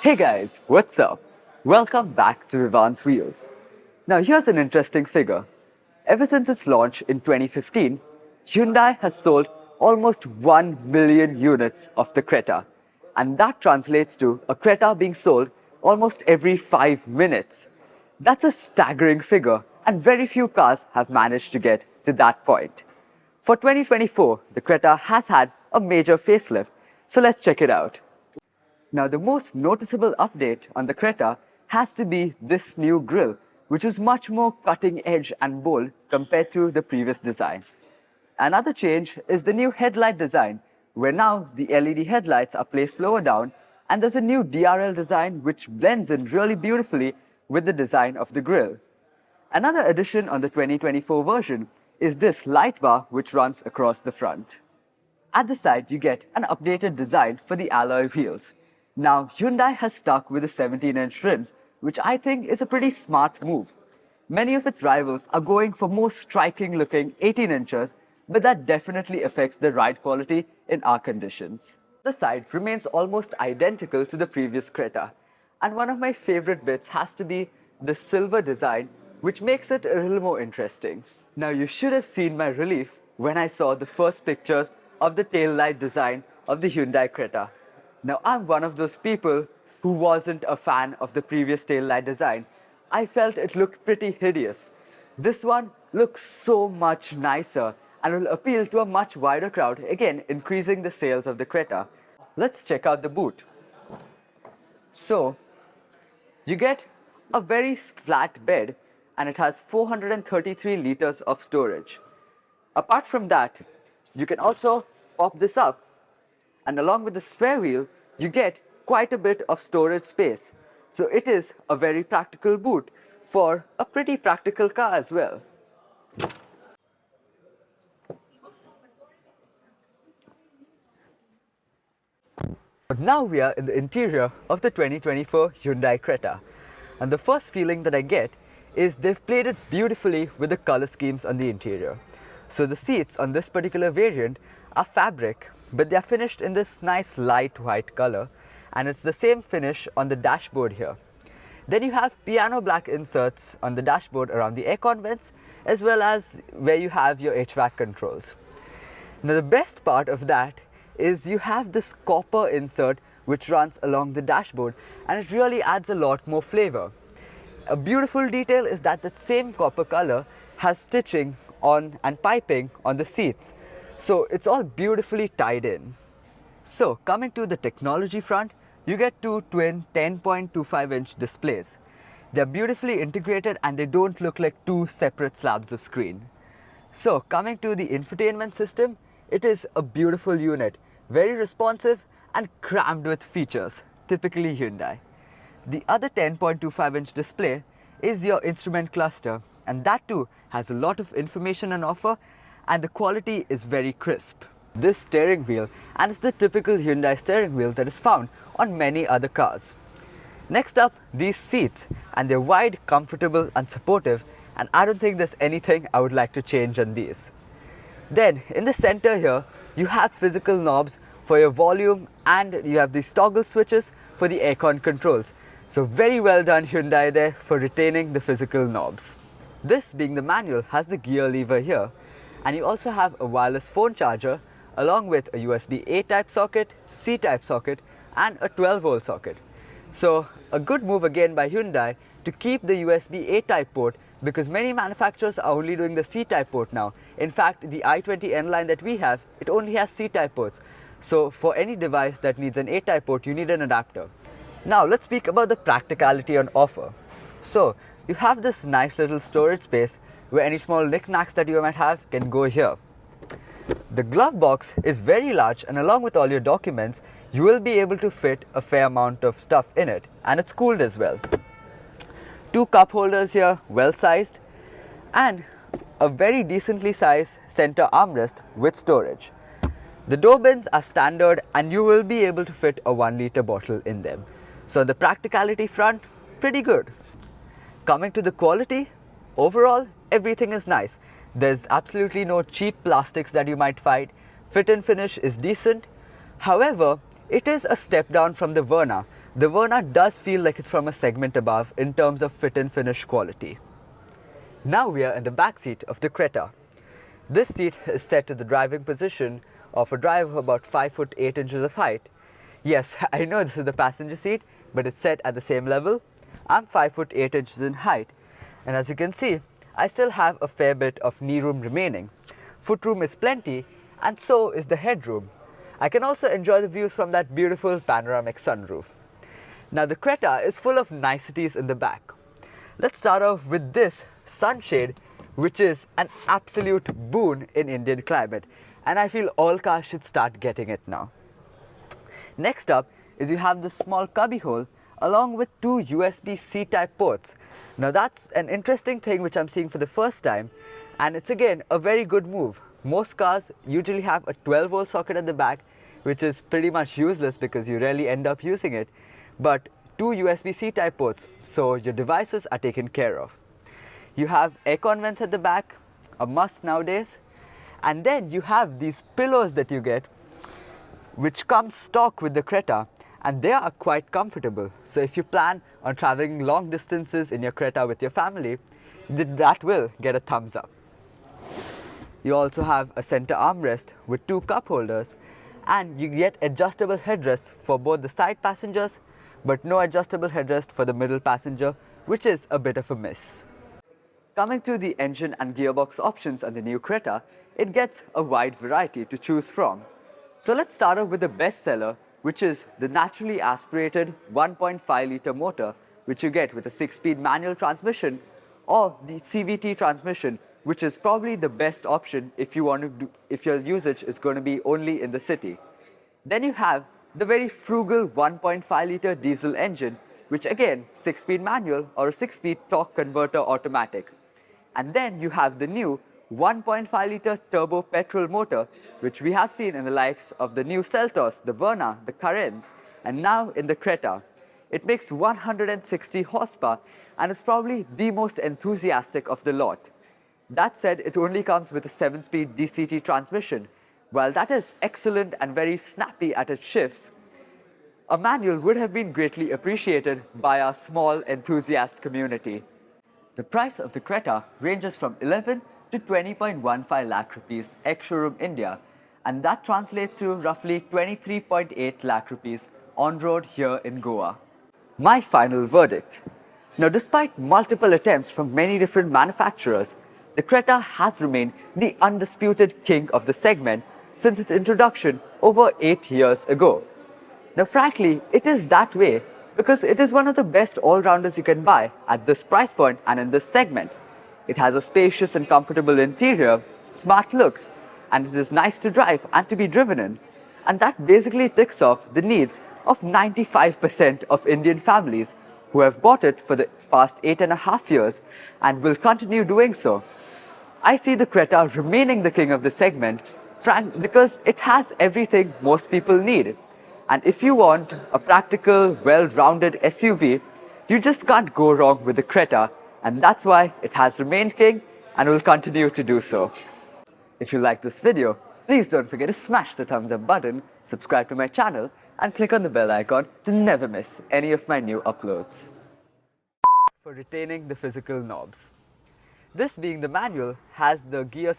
Hey guys, what's up? Welcome back to Vivaan's Wheels. Now here's an interesting figure. Ever since its launch in 2015, Hyundai has sold almost 1 million units of the Creta. And that translates to a Creta being sold almost every 5 minutes. That's a staggering figure, and very few cars have managed to get to that point. For 2024, the Creta has had a major facelift, so let's check it out. Now, the most noticeable update on the Creta has to be this new grille, which is much more cutting edge and bold compared to the previous design. Another change is the new headlight design, where now the LED headlights are placed lower down, and there's a new DRL design which blends in really beautifully with the design of the grille. Another addition on the 2024 version is this light bar which runs across the front. At the side, you get an updated design for the alloy wheels. Now, Hyundai has stuck with the 17-inch rims, which I think is a pretty smart move. Many of its rivals are going for more striking-looking 18 inches, but that definitely affects the ride quality in our conditions. The side remains almost identical to the previous Creta, and one of my favorite bits has to be the silver design, which makes it a little more interesting. Now, you should have seen my relief when I saw the first pictures of the taillight design of the Hyundai Creta. Now, I'm one of those people who wasn't a fan of the previous taillight design. I felt it looked pretty hideous. This one looks so much nicer and will appeal to a much wider crowd, again increasing the sales of the Creta. Let's check out the boot. So, you get a very flat bed and it has 433 liters of storage. Apart from that, you can also pop this up, and along with the spare wheel, you get quite a bit of storage space. So it is a very practical boot for a pretty practical car as well. But now we are in the interior of the 2024 Hyundai Creta. And the first feeling that I get is they've played it beautifully with the color schemes on the interior. So the seats on this particular variant are fabric, but they're finished in this nice light white color, and it's the same finish on the dashboard here. Then you have piano black inserts on the dashboard around the aircon vents, as well as where you have your HVAC controls. Now the best part of that is you have this copper insert which runs along the dashboard, and it really adds a lot more flavor. A beautiful detail is that the same copper color has stitching on and piping on the seats. So it's all beautifully tied in. So coming to the technology front, you get two twin 10.25-inch displays. They're beautifully integrated and they don't look like two separate slabs of screen. So coming to the infotainment system, it is a beautiful unit, very responsive and crammed with features, typically Hyundai. The other 10.25-inch display is your instrument cluster, and that too has a lot of information on offer, and the quality is very crisp. This steering wheel, and it's the typical Hyundai steering wheel that is found on many other cars. Next up, these seats, and they're wide, comfortable and supportive, and I don't think there's anything I would like to change on these. Then in the center here, you have physical knobs for your volume, and you have these toggle switches for the aircon controls. So very well done Hyundai there for retaining the physical knobs. This, being the manual, has the gear lever here, and you also have a wireless phone charger along with a USB A type socket, C type socket and a 12-volt socket. So a good move again by Hyundai to keep the USB A type port, because many manufacturers are only doing the C type port now. In fact, the i20 N line that we have, it only has C type ports. So for any device that needs an A type port, you need an adapter. Now let's speak about the practicality on offer. So you have this nice little storage space where any small knickknacks that you might have can go here. The glove box is very large, and along with all your documents, you will be able to fit a fair amount of stuff in it, and it's cooled as well. Two cup holders here, well sized, and a very decently sized center armrest with storage. The door bins are standard, and you will be able to fit a 1-liter bottle in them. So on the practicality front, pretty good. Coming to the quality, overall, everything is nice. There's absolutely no cheap plastics that you might find. Fit and finish is decent. However, it is a step down from the Verna, the Verna does feel like it's from a segment above in terms of fit and finish quality. Now we are in the back seat of the Creta. This seat is set to the driving position of a driver of about 5 foot 8 inches of height. Yes, I know this is the passenger seat, but it's set at the same level. I'm 5 foot 8 inches in height, and as you can see, I still have a fair bit of knee room remaining. Footroom is plenty, and so is the headroom. I can also enjoy the views from that beautiful panoramic sunroof. Now the Creta is full of niceties in the back. Let's start off with this sunshade, which is an absolute boon in Indian climate, and I feel all cars should start getting it now. Next up is you have this small cubbyhole along with two USB-C type ports. Now that's an interesting thing which I'm seeing for the first time, and it's again a very good move. Most cars usually have a 12-volt socket at the back, which is pretty much useless because you rarely end up using it, but two USB-C type ports, so your devices are taken care of. You have aircon vents at the back, a must nowadays, and then you have these pillows that you get, which come stock with the Creta, and they are quite comfortable. So if you plan on traveling long distances in your Creta with your family, that will get a thumbs up. You also have a center armrest with two cup holders, and you get adjustable headrests for both the side passengers, but no adjustable headrest for the middle passenger, which is a bit of a miss. Coming to the engine and gearbox options on the new Creta, it gets a wide variety to choose from. So let's start off with the best seller, which is the naturally aspirated 1.5 litre motor, which you get with a 6-speed manual transmission, or the CVT transmission, which is probably the best option if your usage is going to be only in the city. Then you have the very frugal 1.5 litre diesel engine, which again 6-speed manual or a 6-speed torque converter automatic. And then you have the new 1.5 litre turbo petrol motor, which we have seen in the likes of the new Seltos, the Verna, the Carens, and now in the Creta. It makes 160 horsepower and is probably the most enthusiastic of the lot. That said, it only comes with a 7-speed DCT transmission. While that is excellent and very snappy at its shifts, a manual would have been greatly appreciated by our small enthusiast community. The price of the Creta ranges from 11 to 20.15 lakh rupees ex-showroom India, and that translates to roughly 23.8 lakh rupees on-road here in Goa. My final verdict. Now, despite multiple attempts from many different manufacturers, the Creta has remained the undisputed king of the segment since its introduction over 8 years ago. Now, frankly, it is that way because it is one of the best all-rounders you can buy at this price point and in this segment. It has a spacious and comfortable interior, smart looks, and it is nice to drive and to be driven in. And that basically ticks off the needs of 95% of Indian families who have bought it for the past 8.5 years and will continue doing so. I see the Creta remaining the king of the segment, because it has everything most people need. And if you want a practical, well-rounded SUV, you just can't go wrong with the Creta, and that's why it has remained king and will continue to do so. If you like this video, please don't forget to smash the thumbs up button, subscribe to my channel, and click on the bell icon to never miss any of my new uploads. For retaining the physical knobs. This being the manual has the gear